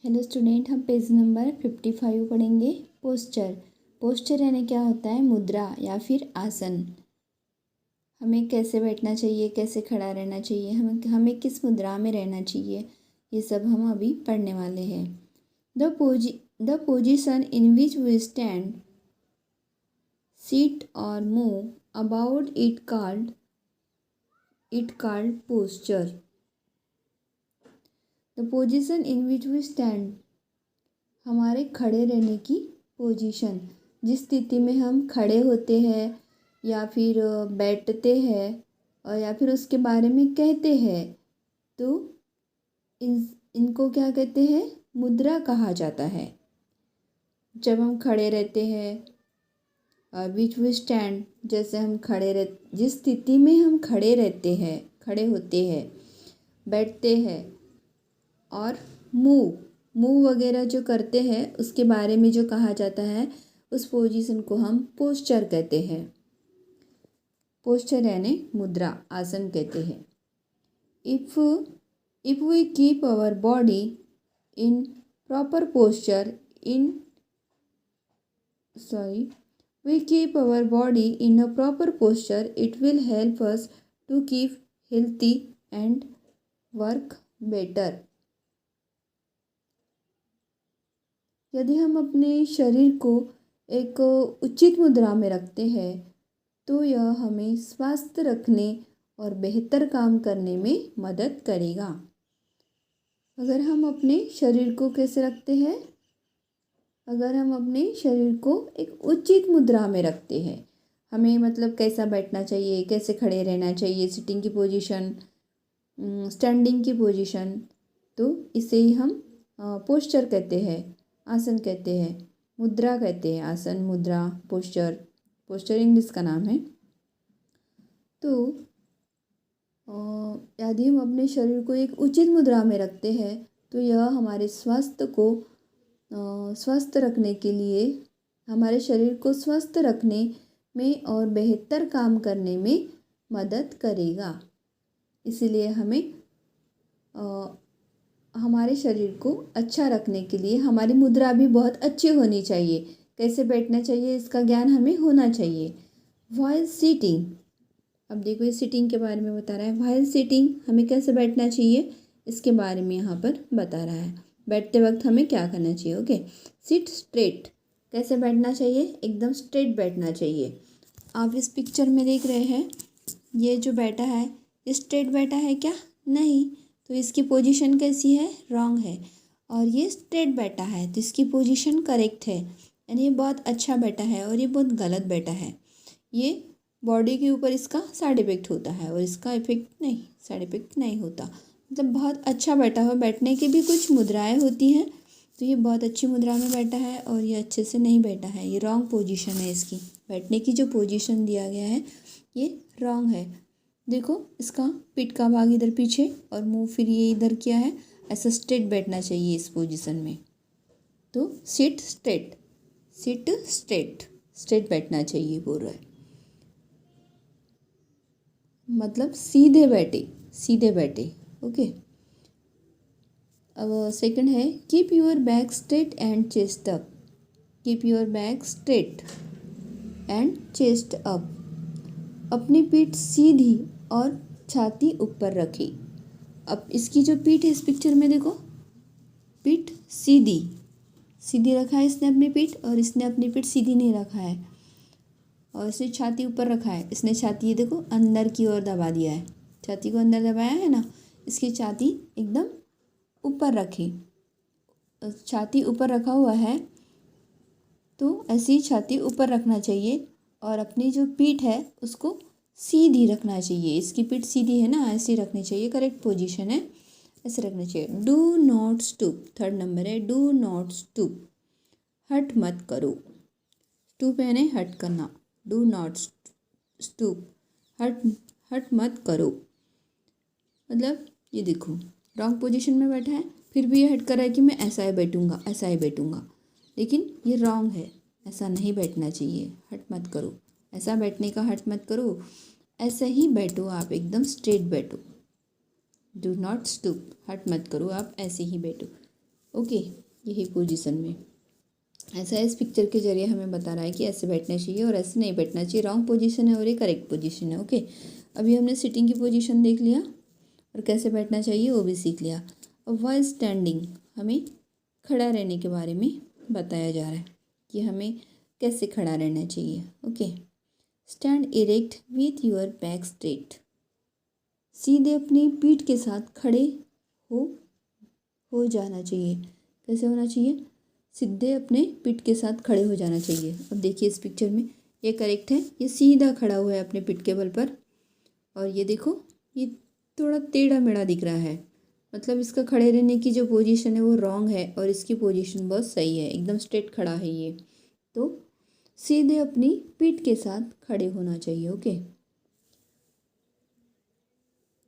Hello student, हम page number 55 पढ़ेंगे। Posture. Posture यानी क्या होता है? मुद्रा या फिर आसन। हमें कैसे बैठना चाहिए, कैसे खड़ा रहना चाहिए, हमें किस मुद्रा में रहना चाहिए, ये सब हम अभी पढ़ने वाले हैं। The position in which we stand, sit or move about it called posture. The position in which we stand, हमारे खड़े रहने की पोजीशन, जिस स्थिति में हम खड़े होते हैं या फिर बैठते हैं और या फिर उसके बारे में कहते हैं, तो इनको क्या कहते हैं? मुद्रा कहा जाता है। जब हम खड़े रहते हैं, विच वी स्टैंड, जैसे हम जिस स्थिति में हम खड़े रहते हैं, खड़े होते हैं, बैठते हैं और मूव वगैरह जो करते हैं, उसके बारे में जो कहा जाता है, उस पोजीशन को हम पोस्चर कहते हैं। पोस्चर यानी मुद्रा, आसन कहते हैं। If we keep our body in proper posture we keep our body in a proper posture, it will help us to keep healthy and work better. यदि हम अपने शरीर को एक उचित मुद्रा में रखते हैं तो यह हमें स्वस्थ रखने और बेहतर काम करने में मदद करेगा। अगर हम अपने शरीर को कैसे रखते हैं? अगर हम अपने शरीर को एक उचित मुद्रा में रखते हैं, हमें मतलब कैसा बैठना चाहिए, कैसे खड़े रहना चाहिए, सिटिंग की पोजीशन, स्टैंडिंग की पोजीशन, तो इसे ही हम पोस्चर कहते हैं, आसन कहते हैं, मुद्रा कहते हैं। आसन, मुद्रा, पोस्चर इंग्लिश का नाम है। तो यदि हम अपने शरीर को एक उचित मुद्रा में रखते हैं तो यह हमारे स्वास्थ्य को स्वस्थ रखने के लिए, हमारे शरीर को स्वस्थ रखने में और बेहतर काम करने में मदद करेगा। इसीलिए हमें हमारे शरीर को अच्छा रखने के लिए हमारी मुद्रा भी बहुत अच्छी होनी चाहिए। कैसे बैठना चाहिए, इसका ज्ञान हमें होना चाहिए। व्हाइल सीटिंग, अब देखो ये सीटिंग के बारे में बता रहा है। व्हाइल सीटिंग, हमें कैसे बैठना चाहिए, इसके बारे में यहाँ पर बता रहा है। बैठते वक्त हमें क्या करना चाहिए। ओके, सिट स्ट्रेट, कैसे बैठना चाहिए? एकदम स्ट्रेट बैठना चाहिए। आप इस पिक्चर में देख रहे हैं, ये जो बैठा है, ये स्ट्रेट बैठा है क्या? नहीं, तो इसकी पोजीशन कैसी है? रॉन्ग है। और ये स्ट्रेट बैठा है तो इसकी पोजीशन करेक्ट है, यानी ये बहुत अच्छा बैठा है और ये बहुत गलत बैठा है। ये बॉडी के ऊपर इसका साइड इफेक्ट होता है और इसका साइड इफेक्ट नहीं होता। मतलब बहुत अच्छा बैठा हुआ। बैठने की भी कुछ मुद्राएं होती हैं, तो ये बहुत अच्छी मुद्रा में बैठा है और ये अच्छे से नहीं बैठा है, ये रॉन्ग पोजीशन है। इसकी बैठने की जो पोजीशन दिया गया है ये रॉन्ग है। देखो, इसका पीठ का भाग इधर पीछे और मुंह फिर ये इधर किया है, ऐसा स्ट्रेट बैठना चाहिए इस पोजीशन में। तो सिट स्ट्रेट बैठना चाहिए बोल रहा है, मतलब सीधे बैठे। ओके, अब सेकंड है keep your back straight and chest up. Keep your back straight and chest up, अपनी पीठ सीधी और छाती ऊपर रखी। अब इसकी जो पीठ है, इस पिक्चर में देखो, पीठ सीधी रखा है इसने अपनी पीठ, और इसने अपनी पीठ सीधी नहीं रखा है और इसने छाती ऊपर रखा है। इसने छाती, ये देखो, अंदर की ओर दबा दिया है, छाती को अंदर दबाया है ना। इसकी छाती एकदम ऊपर रखी, छाती ऊपर रखा हुआ है, तो ऐसी छाती ऊपर रखना चाहिए और अपनी जो पीठ है उसको सीधी रखना चाहिए। इसकी पीठ सीधी है ना, ऐसी रखनी चाहिए, करेक्ट पोजीशन है, ऐसे रखना चाहिए। Do not stoop, third number है, डू नॉट स्टूप, हट मत करो। स्टूप यानी हट करना, डू नॉट स्टूप, हट मत करो। मतलब ये देखो, रॉन्ग पोजीशन में बैठा है, फिर भी ये हट कर रहा है कि मैं ऐसा ही बैठूंगा, लेकिन ये रॉन्ग है, ऐसा नहीं बैठना चाहिए। हट मत करो, ऐसा बैठने का हट मत करो, ऐसा ही बैठो, आप एकदम स्ट्रेट बैठो। डू नॉट स्टूप, हट मत करो, आप ऐसे ही बैठो। ओके, यही पोजीशन में। ऐसा इस पिक्चर के जरिए हमें बता रहा है कि ऐसे बैठना चाहिए और ऐसे नहीं बैठना चाहिए। रॉन्ग पोजीशन है और ये करेक्ट पोजीशन है। ओके, अभी हमने सिटिंग की पोजीशन देख लिया और कैसे बैठना चाहिए वो भी सीख लिया। अब वाइल स्टैंडिंग हमें खड़ा रहने के बारे में बताया जा रहा है कि हमें कैसे खड़ा रहना चाहिए। Okay, stand erect with your back straight. सीधे अपनी पीठ के साथ खड़े हो जाना चाहिए। कैसे होना चाहिए? सीधे अपने पीठ के साथ खड़े हो जाना चाहिए। अब देखिए इस पिक्चर में ये करेक्ट है, ये सीधा खड़ा हुआ है अपने पीठ के बल पर। और ये देखो ये थोड़ा टेढ़ा मेढ़ा दिख रहा है, मतलब इसका खड़े रहने की जो पोजीशन है वो रॉन्ग है और इसकी पोजीशन बहुत सही है, एकदम स्ट्रेट खड़ा है ये। तो सीधे अपनी पीठ के साथ खड़े होना चाहिए। ओके,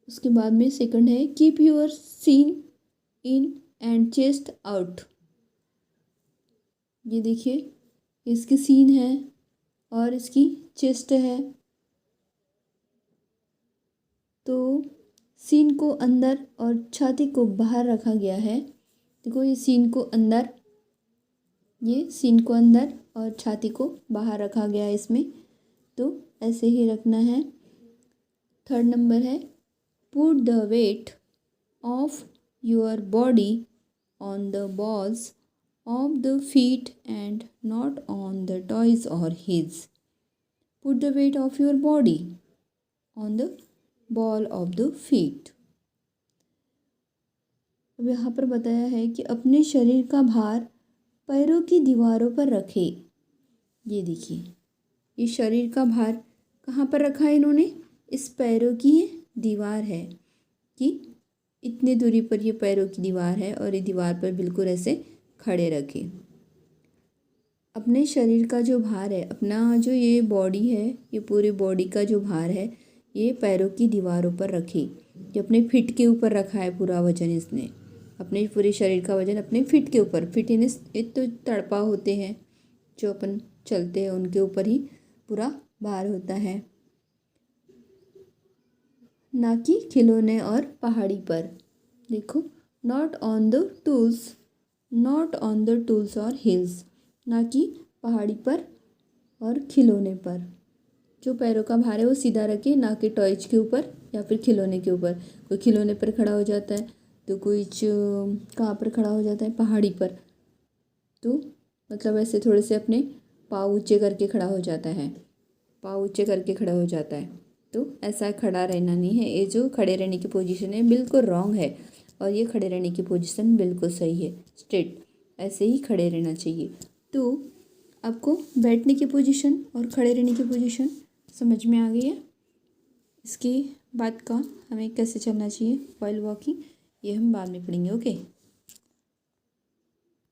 उसके बाद में सेकंड है keep your seen in and chest out. ये देखिए इसकी सीन है और इसकी चेस्ट है, तो सीन को अंदर और छाती को बाहर रखा गया है। देखो ये सीन को अंदर, ये सीन को अंदर और छाती को बाहर रखा गया है इसमें, तो ऐसे ही रखना है। थर्ड नंबर है put the weight of your body on the balls of the feet and not on the toes or heels. Put the weight of your body on the ball of the feet. अब यहाँ पर बताया है कि अपने शरीर का भार पैरों की दीवारों पर रखे। ये देखिए ये शरीर का भार कहाँ पर रखा है इन्होंने? इस पैरों की दीवार है कि इतनी दूरी पर ये पैरों की दीवार है और ये दीवार पर बिल्कुल ऐसे खड़े रखे। अपने शरीर का जो भार है, अपना जो ये बॉडी है, ये पूरी बॉडी का जो भार है ये पैरों की दीवारों पर रखे। ये अपने फिट के ऊपर रखा है पूरा वजन इसने, अपने पूरे शरीर का वजन अपने फिट के ऊपर। फिट इन तो तड़पा होते हैं जो अपन चलते हैं उनके ऊपर ही पूरा भार होता है, ना कि खिलौने और पहाड़ी पर। देखो not on the tools, not on the tools और हिल्स, ना कि पहाड़ी पर और खिलौने पर। जो पैरों का भार है वो सीधा रखे, ना कि टॉयज के ऊपर या फिर खिलौने के ऊपर। कोई खिलौने पर खड़ा हो जाता है तो कोई कहाँ पर खड़ा हो जाता है? पहाड़ी पर। तो मतलब ऐसे थोड़े से अपने पाँव ऊंचे करके खड़ा हो जाता है, पाँव ऊंचे करके खड़ा हो जाता है। तो ऐसा खड़ा रहना नहीं है। ये जो खड़े रहने की पोजीशन है बिल्कुल रॉन्ग है और ये खड़े रहने की पोजीशन बिल्कुल सही है, स्ट्रेट ऐसे ही खड़े रहना चाहिए। तो आपको बैठने की पोजीशन और खड़े रहने की पोजीशन समझ में आ गई है। इसके बाद का हमें कैसे चलना चाहिए व्हाइल वॉकिंग, ये हम बाद में पढ़ेंगे। ओके।